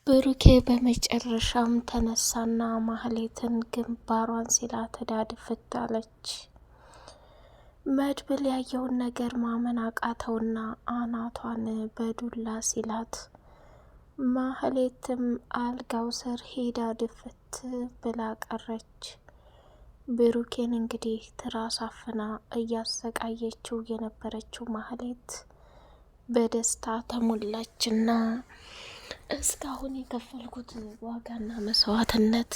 ብሩኬ በመጨረሻም ተነሳና ማህሌትን ግንባሯን ሲላት ዳድፍት አለች። መድብል ያየውን ነገር ማመን አቃተውና አናቷን በዱላ ሲላት፣ ማህሌትም አልጋው ስር ሄዳ ድፍት ብላ ቀረች። ብሩኬን እንግዲህ ትራስ አፍና እያሰቃየችው የነበረችው ማህሌት በደስታ ተሞላችና እስካሁን የከፈልኩት ዋጋና መስዋዕትነት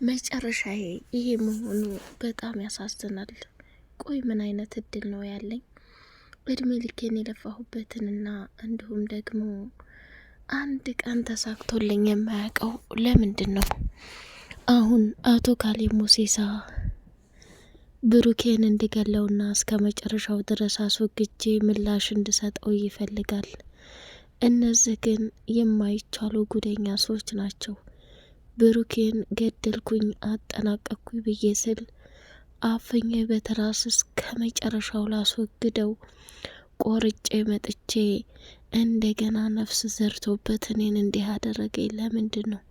መጨረሻዬ ይሄ መሆኑ በጣም ያሳዝናል። ቆይ ምን አይነት እድል ነው ያለኝ? እድሜ ልኬን የለፋሁበትንና እንዲሁም ደግሞ አንድ ቀን ተሳክቶልኝ የማያውቀው ለምንድን ነው? አሁን አቶ ካሌብ ሙሴሳ ብሩኬን እንዲገለውና እስከ መጨረሻው ድረስ አስወግጄ ምላሽ እንድሰጠው ይፈልጋል። እነዚህ ግን የማይቻሉ ጉደኛ ሰዎች ናቸው። ብሩኬን ገደልኩኝ አጠናቀቅኩኝ ብዬ ስል አፈኘ በትራስ እስከ መጨረሻው ላስወግደው ቆርጬ መጥቼ እንደገና ነፍስ ዘርቶበት እኔን እንዲህ አደረገኝ። ለምንድን ነው?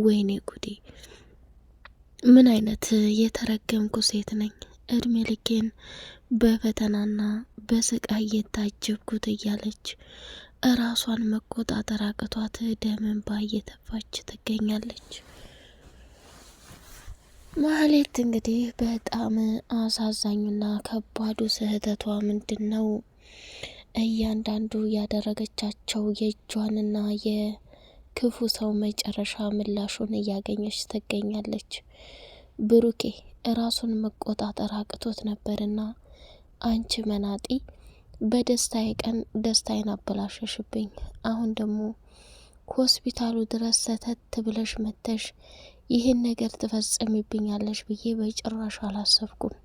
ወይኔ ጉዴ! ምን አይነት የተረገምኩ ሴት ነኝ? እድሜ ልኬን በፈተናና በስቃይ የታጀብኩት እያለች እራሷን መቆጣጠር አቅቷት ደም እንባ እየተፋች ትገኛለች። ማህሌት እንግዲህ በጣም አሳዛኙና ከባዱ ስህተቷ ምንድን ነው? እያንዳንዱ ያደረገቻቸው የእጇንና የክፉ ሰው መጨረሻ ምላሹን እያገኘች ትገኛለች። ብሩኬ እራሱን መቆጣጠር አቅቶት ነበርና አንቺ መናጢ በደስታዬ ቀን ደስታዬን አበላሸሽብኝ። አሁን ደግሞ ሆስፒታሉ ድረስ ሰተት ብለሽ መተሽ ይህን ነገር ትፈጽሚብኛለሽ ብዬ በጭራሽ አላሰብኩም።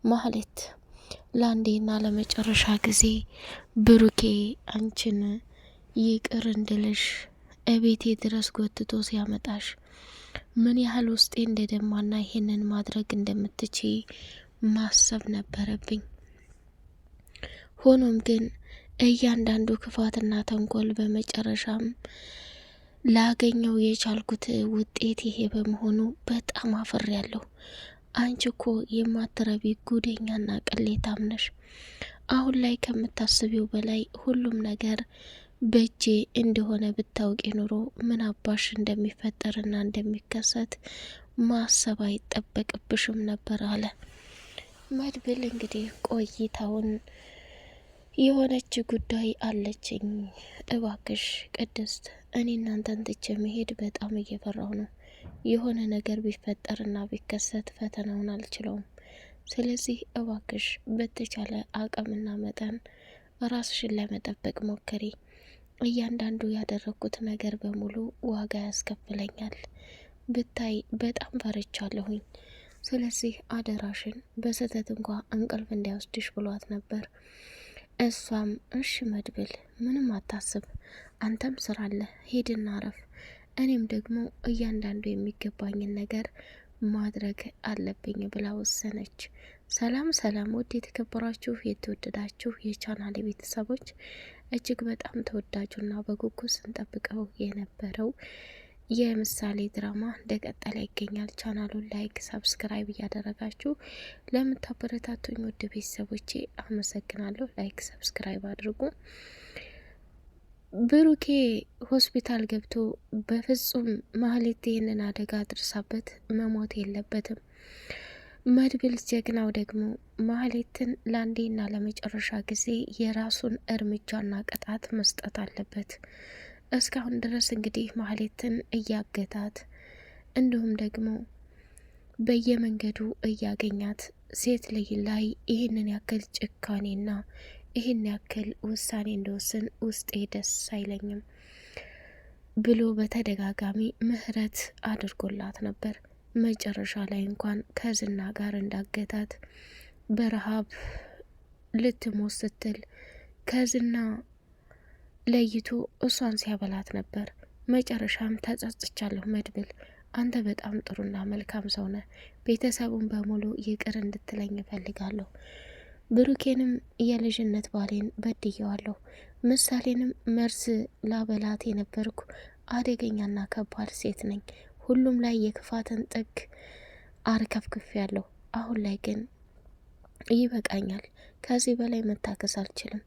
ማህሌት ለአንዴና ለመጨረሻ ጊዜ ብሩኬ አንቺን ይቅር እንድልሽ እቤቴ ድረስ ጎትቶ ሲያመጣሽ ምን ያህል ውስጤ እንደደማና ይሄንን ማድረግ እንደምትችይ ማሰብ ነበረብኝ። ሆኖም ግን እያንዳንዱ ክፋትና ተንኮል በመጨረሻም ላገኘው የቻልኩት ውጤት ይሄ በመሆኑ በጣም አፍሬያለሁ። አንቺ እኮ የማትረቢ ጉደኛና ቅሌታም ነሽ። አሁን ላይ ከምታስቢው በላይ ሁሉም ነገር በእጄ እንደሆነ ብታውቂ ኑሮ ምን አባሽ እንደሚፈጠርና እንደሚከሰት ማሰብ አይጠበቅብሽም ነበር አለ መድብል። እንግዲህ ቆይታውን የሆነች ጉዳይ አለችኝ፣ እባክሽ ቅድስት፣ እኔ እናንተን ትቼ መሄድ በጣም እየፈራሁ ነው። የሆነ ነገር ቢፈጠርና ቢከሰት ፈተናውን አልችለውም። ስለዚህ እባክሽ በተቻለ አቅምና መጠን ራስሽን ለመጠበቅ ሞክሪ። እያንዳንዱ ያደረግኩት ነገር በሙሉ ዋጋ ያስከፍለኛል። ብታይ በጣም ፈርቻለሁኝ። ስለዚህ አደራሽን በስህተት እንኳ እንቅልፍ እንዳይወስድሽ ብሏት ነበር። እሷም እሺ መድብል ምንም አታስብ፣ አንተም ስራ አለ፣ ሄድና አረፍ፣ እኔም ደግሞ እያንዳንዱ የሚገባኝን ነገር ማድረግ አለብኝ ብላ ወሰነች። ሰላም ሰላም! ውድ የተከበራችሁ የተወደዳችሁ የቻናል ቤተሰቦች እጅግ በጣም ተወዳጁና በጉጉት ስንጠብቀው የነበረው የምሳሌ ድራማ እንደቀጠለ ይገኛል። ቻናሉን ላይክ፣ ሰብስክራይብ እያደረጋችሁ ለምታበረታቱኝ ውድ ቤተሰቦቼ አመሰግናለሁ። ላይክ ሰብስክራይብ አድርጉ። ብሩኬ ሆስፒታል ገብቶ በፍጹም ማህሌት ይህንን አደጋ አድርሳበት መሞት የለበትም። መድብል ጀግናው ደግሞ ማህሌትን ለአንዴና ለመጨረሻ ጊዜ የራሱን እርምጃና ቅጣት መስጠት አለበት። እስካሁን ድረስ እንግዲህ ማህሌትን እያገታት እንዲሁም ደግሞ በየመንገዱ እያገኛት ሴት ልጅ ላይ ይህንን ያክል ጭካኔና ይህን ያክል ውሳኔ እንደወስን ውስጤ ደስ አይለኝም ብሎ በተደጋጋሚ ምህረት አድርጎላት ነበር። መጨረሻ ላይ እንኳን ከዝና ጋር እንዳገታት በረሃብ ልትሞት ስትል ከዝና ለይቶ እሷን ሲያበላት ነበር። መጨረሻም ተጸጽቻለሁ መድብል፣ አንተ በጣም ጥሩና መልካም ሰው ነህ። ቤተሰቡን በሙሉ ይቅር እንድትለኝ እፈልጋለሁ። ብሩኬንም የልጅነት ባሌን በድየዋለሁ። ምሳሌንም መርዝ ላበላት የነበርኩ አደገኛና ከባድ ሴት ነኝ። ሁሉም ላይ የክፋትን ጥግ አርከፍክፍ ያለው። አሁን ላይ ግን ይበቃኛል። ከዚህ በላይ መታገስ አልችልም።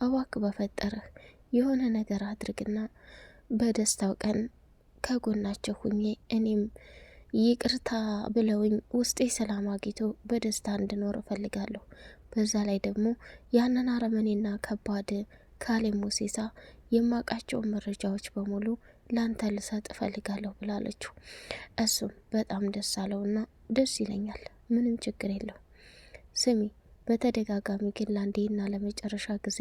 እባክህ በፈጠረህ የሆነ ነገር አድርግና በደስታው ቀን ከጎናቸው ሁኜ እኔም ይቅርታ ብለውኝ ውስጤ ሰላም አግኝቶ በደስታ እንድኖር እፈልጋለሁ። በዛ ላይ ደግሞ ያንን አረመኔና ከባድ ካሌብ ሞሲሳ የማውቃቸውን መረጃዎች በሙሉ ላንተ ልሰጥ እፈልጋለሁ ብላለችው። እሱም በጣም ደስ አለውና ደስ ይለኛል፣ ምንም ችግር የለው። ስሚ፣ በተደጋጋሚ ግን ለአንዴና ለመጨረሻ ጊዜ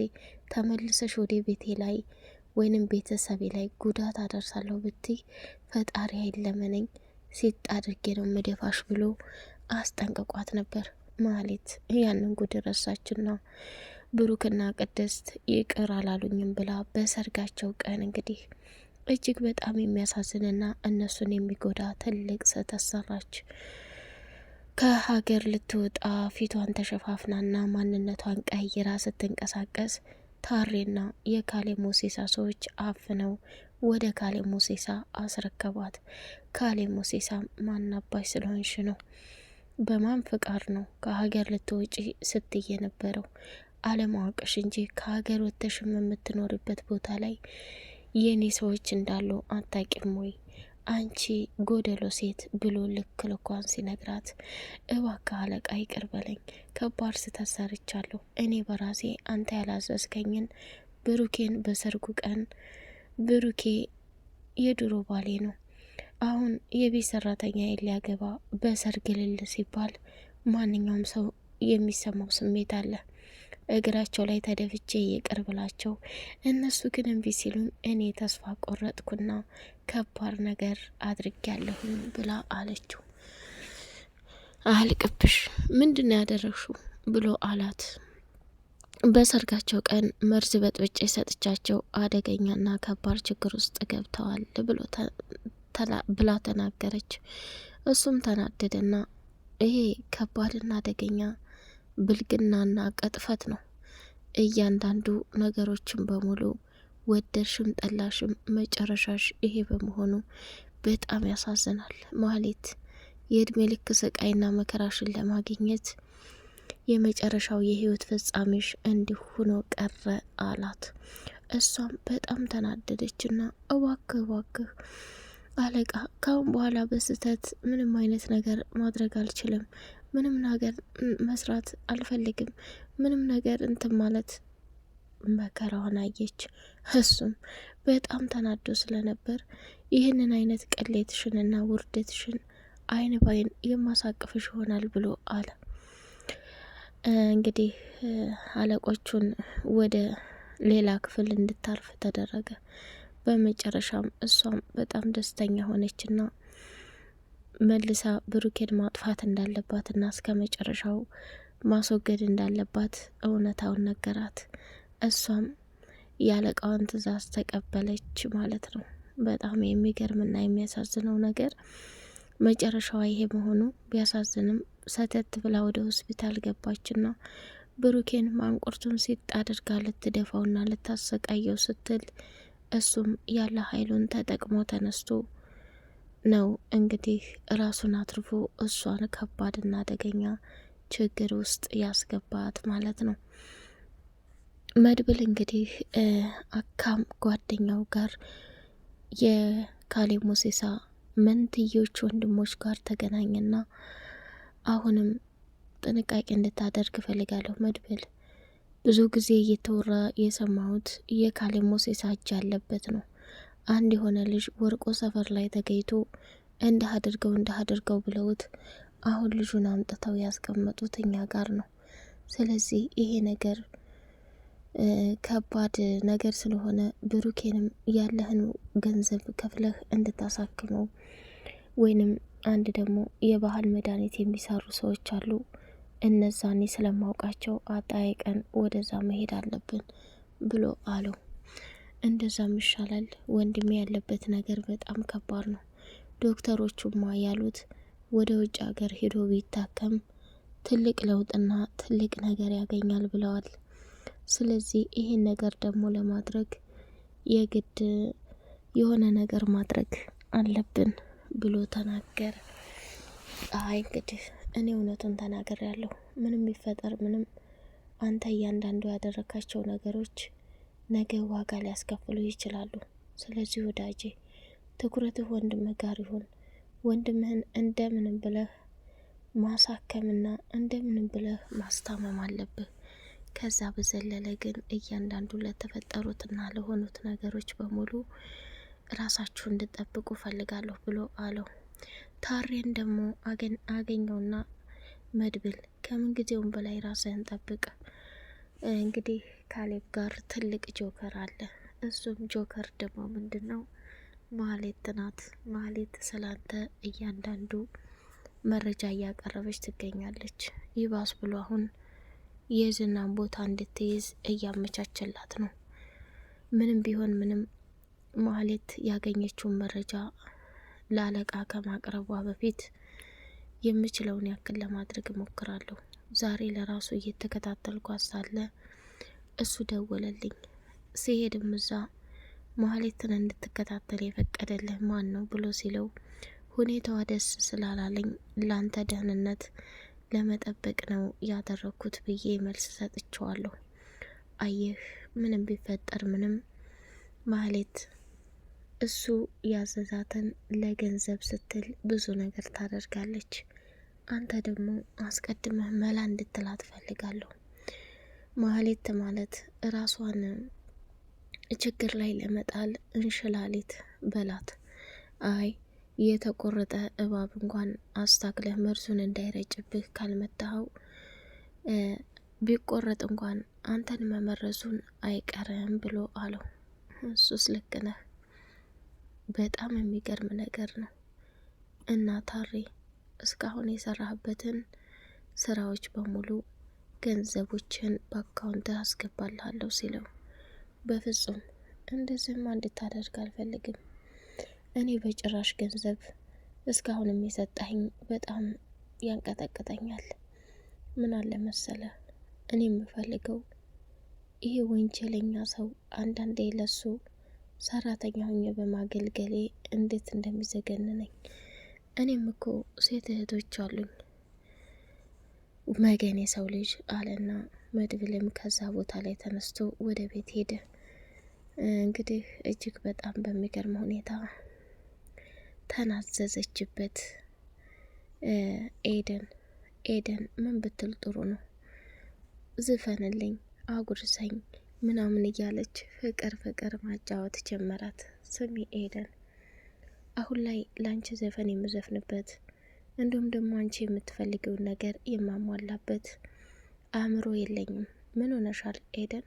ተመልሰሽ ወደ ቤቴ ላይ ወይንም ቤተሰቤ ላይ ጉዳት አደርሳለሁ ብትይ ፈጣሪ አይለመነኝ፣ ሲጥ አድርጌ ነው መደፋሽ ብሎ አስጠንቅቋት ነበር። ማህሌት ያንን ጉድ ረሳችና ብሩክና ቅድስት ይቅር አላሉኝም ብላ በሰርጋቸው ቀን እንግዲህ እጅግ በጣም የሚያሳዝንና እነሱን የሚጎዳ ትልቅ ስህተት ሰራች። ከሀገር ልትወጣ ፊቷን ተሸፋፍናና ማንነቷን ቀይራ ስትንቀሳቀስ ታሬና የካሌብ ሞሲሳ ሰዎች አፍነው ወደ ካሌብ ሞሲሳ አስረከቧት። ካሌብ ሞሲሳ ማናባሽ ስለሆንሽ ነው? በማን ፍቃድ ነው ከሀገር ልትወጪ ስትይ የነበረው? አለማወቅሽ እንጂ ከሀገር ወጥተሽም የምትኖርበት ቦታ ላይ የኔ ሰዎች እንዳሉ አታቂም ወይ? አንቺ ጎደሎ ሴት ብሎ ልክ ልኳን ሲነግራት፣ እባክህ አለቃ ይቅር በለኝ፣ ከባድ ስህተት ሰርቻለሁ። እኔ በራሴ አንተ ያላዘዝከኝን ብሩኬን በሰርጉ ቀን ብሩኬ የድሮ ባሌ ነው። አሁን የቤት ሰራተኛ ሊያገባ በሰርግ ልል ሲባል ማንኛውም ሰው የሚሰማው ስሜት አለ። እግራቸው ላይ ተደፍቼ ይቅር ብላቸው፣ እነሱ ግን እምቢ ሲሉን እኔ ተስፋ ቆረጥኩና ከባድ ነገር አድርጊያለሁኝ ብላ አለችው። አልቅብሽ ምንድነው ያደረግሽው ብሎ አላት። በሰርጋቸው ቀን መርዝ በጥብጬ ሰጥቻቸው አደገኛና ከባድ ችግር ውስጥ ገብተዋል ብላ ተናገረች። እሱም ተናደደና ይሄ ከባድና አደገኛ ብልግናና ቅጥፈት ነው። እያንዳንዱ ነገሮችን በሙሉ ወደድሽም ጠላሽም መጨረሻሽ ይሄ በመሆኑ በጣም ያሳዝናል። ማህሌት የእድሜ ልክ ስቃይና መከራሽን ለማግኘት የመጨረሻው የህይወት ፍጻሜሽ እንዲሁ ሆኖ ቀረ አላት። እሷም በጣም ተናደደችና እባክህ አለቃ፣ ካሁን በኋላ በስህተት ምንም አይነት ነገር ማድረግ አልችልም፣ ምንም ነገር መስራት አልፈልግም፣ ምንም ነገር እንትን ማለት መከራዋን አየች። እሱም በጣም ተናዶ ስለነበር ይህንን አይነት ቅሌትሽንና ውርደትሽን አይን ባይን የማሳቅፍሽ ይሆናል ብሎ አለ። እንግዲህ አለቆቹን ወደ ሌላ ክፍል እንድታርፍ ተደረገ። በመጨረሻም እሷም በጣም ደስተኛ ሆነችና መልሳ ብሩኬን ማጥፋት እንዳለባትና እስከ መጨረሻው ማስወገድ እንዳለባት እውነታውን ነገራት። እሷም ያለቃዋን ትዕዛዝ ተቀበለች ማለት ነው። በጣም የሚገርምና የሚያሳዝነው ነገር መጨረሻዋ ይሄ መሆኑ ቢያሳዝንም ሰተት ብላ ወደ ሆስፒታል ገባችና ብሩኬን ማንቁርቱን ሲጥ አድርጋ ልትደፋውና ልታሰቃየው ስትል እሱም ያለ ኃይሉን ተጠቅሞ ተነስቶ ነው እንግዲህ ራሱን አትርፎ እሷን ከባድና አደገኛ ችግር ውስጥ ያስገባት ማለት ነው። መድብል እንግዲህ አካም ጓደኛው ጋር የካሌብ ሞሲሳ መንትዮች ወንድሞች ጋር ተገናኘና አሁንም ጥንቃቄ እንድታደርግ እፈልጋለሁ መድብል፣ ብዙ ጊዜ እየተወራ የሰማሁት የካሌብ ሞሲሳ እጅ ያለበት ነው። አንድ የሆነ ልጅ ወርቆ ሰፈር ላይ ተገኝቶ እንደ አድርገው ብለውት አሁን ልጁን አምጥተው ያስቀመጡት እኛ ጋር ነው። ስለዚህ ይሄ ነገር ከባድ ነገር ስለሆነ ብሩኬንም ያለህን ገንዘብ ከፍለህ እንድታሳክመው ወይንም አንድ ደግሞ የባህል መድኃኒት የሚሰሩ ሰዎች አሉ፣ እነዛኔ ስለማውቃቸው አጣይቀን ወደዛ መሄድ አለብን ብሎ አለው። እንደዛም ይሻላል ወንድሜ፣ ያለበት ነገር በጣም ከባድ ነው። ዶክተሮቹማ ያሉት ወደ ውጭ ሀገር ሄዶ ቢታከም ትልቅ ለውጥና ትልቅ ነገር ያገኛል ብለዋል። ስለዚህ ይህን ነገር ደግሞ ለማድረግ የግድ የሆነ ነገር ማድረግ አለብን ብሎ ተናገረ። አይ እንግዲህ እኔ እውነቱን ተናገር ያለሁ ምንም ቢፈጠር ምንም አንተ እያንዳንዱ ያደረካቸው ነገሮች ነገ ዋጋ ሊያስከፍሉ ይችላሉ። ስለዚህ ወዳጄ ትኩረትህ ወንድምህ ጋር ይሁን። ወንድምህን እንደምንም ብለህ ማሳከምና እንደምንም ብለህ ማስታመም አለብህ። ከዛ በዘለለ ግን እያንዳንዱ ለተፈጠሩትና ለሆኑት ነገሮች በሙሉ ራሳችሁ እንድጠብቁ ፈልጋለሁ ብሎ አለው። ታሬን ደግሞ አገኘውና መድብል ከምን ጊዜውም በላይ ራስህን ጠብቅ። እንግዲህ ካሌብ ጋር ትልቅ ጆከር አለ። እሱም ጆከር ደግሞ ምንድን ነው? ማህሌት ናት። ማህሌት ስላንተ እያንዳንዱ መረጃ እያቀረበች ትገኛለች። ይባስ ብሎ አሁን የዝናን ቦታ እንድትይዝ እያመቻቸላት ነው። ምንም ቢሆን ምንም ማህሌት ያገኘችውን መረጃ ለአለቃ ከማቅረቧ በፊት የምችለውን ያክል ለማድረግ እሞክራለሁ። ዛሬ ለራሱ እየተከታተልኳት ሳለ እሱ ደወለልኝ። ሲሄድም እዛ ማህሌትን እንድትከታተል የፈቀደልህ ማን ነው ብሎ ሲለው ሁኔታዋ ደስ ስላላለኝ ላንተ ደህንነት ለመጠበቅ ነው ያደረኩት ብዬ መልስ ሰጥቼዋለሁ። አየህ ምንም ቢፈጠር ምንም ማህሌት እሱ ያዘዛትን ለገንዘብ ስትል ብዙ ነገር ታደርጋለች። አንተ ደግሞ አስቀድመህ መላ እንድትላት ፈልጋለሁ። ማህሌት ማለት ራሷን ችግር ላይ ለመጣል እንሽላሊት በላት። አይ የተቆረጠ እባብ እንኳን አስታክለህ መርዙን እንዳይረጭብህ ካልመታኸው ቢቆረጥ እንኳን አንተን መመረዙን አይቀርም ብሎ አለው። እሱስ ልክ ነህ። በጣም የሚገርም ነገር ነው። እና ታሬ እስካሁን የሰራህበትን ስራዎች በሙሉ ገንዘቦችን በአካውንት አስገባልሃለሁ ሲለው በፍጹም እንደዚህማ እንድታደርግ አልፈልግም። እኔ በጭራሽ ገንዘብ እስካሁን የሚሰጣኝ በጣም ያንቀጠቅጠኛል። ምን አለ መሰለ እኔ የምፈልገው ይሄ ወንጀለኛ ሰው አንዳንዴ ለሱ ሰራተኛ ሆኜ በማገልገሌ እንዴት እንደሚዘገንነኝ። እኔም እኮ ሴት እህቶች አሉኝ መገን የሰው ልጅ አለና መድብልም ከዛ ቦታ ላይ ተነስቶ ወደ ቤት ሄደ። እንግዲህ እጅግ በጣም በሚገርም ሁኔታ ተናዘዘችበት። ኤደን ምን ብትል ጥሩ ነው? ዝፈንልኝ፣ አጉርሰኝ ምናምን እያለች ፍቅር ማጫወት ጀመራት። ስሚ ኤደን፣ አሁን ላይ ላንቺ ዘፈን የምዘፍንበት እንዲሁም ደግሞ አንቺ የምትፈልገውን ነገር የማሟላበት አእምሮ የለኝም። ምን ሆነሻል ኤደን?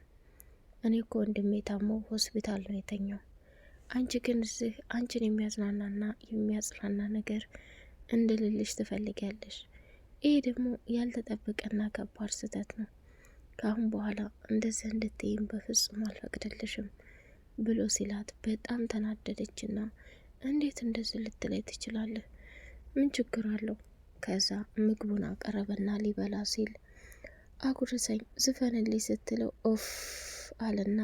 እኔ እኮ ወንድሜ ታሞ ሆስፒታል ነው የተኛው። አንቺ ግን እዚህ አንቺን የሚያዝናናና የሚያጽናና ነገር እንድልልሽ ትፈልጊያለሽ። ይህ ደግሞ ያልተጠበቀና ከባድ ስህተት ነው። ከአሁን በኋላ እንደዚህ እንድትይም በፍጹም አልፈቅድልሽም ብሎ ሲላት በጣም ተናደደችና እንዴት እንደዚህ ልትለይ ትችላለህ? ምን ችግር አለው? ከዛ ምግቡን አቀረበና ሊበላ ሲል አጉርሰኝ፣ ዝፈንልኝ ስትለው ኦፍ አለና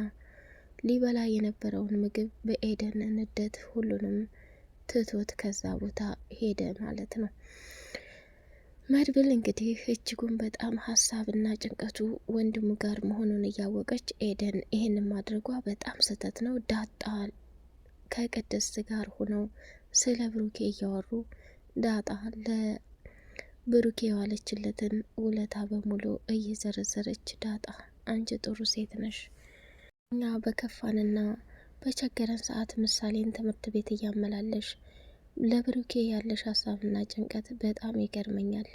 ሊበላ የነበረውን ምግብ በኤደን ንደት ሁሉንም ትቶት ከዛ ቦታ ሄደ ማለት ነው። መድብል እንግዲህ እጅጉን በጣም ሀሳብና ጭንቀቱ ወንድሙ ጋር መሆኑን እያወቀች ኤደን ይህንን ማድረጓ በጣም ስህተት ነው። ዳጣ ከቅድስት ጋር ሆነው ስለ ብሩኬ እያወሩ ዳጣ ለብሩኬ የዋለችለትን ውለታ በሙሉ እየዘረዘረች ዳጣ አንቺ ጥሩ ሴት ነሽ፣ እኛ በከፋንና በቸገረን ሰዓት ምሳሌን ትምህርት ቤት እያመላለሽ ለብሩኬ ያለሽ ሀሳብና ጭንቀት በጣም ይገርመኛል።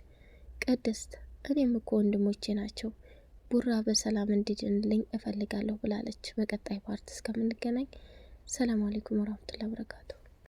ቅድስት እኔም እኮ ወንድሞቼ ናቸው፣ ቡራ በሰላም እንዲድንልኝ እፈልጋለሁ ብላለች። በቀጣይ ፓርት እስከምንገናኝ ሰላም አለይኩም ወራህመቱላሂ ወበረካቱ።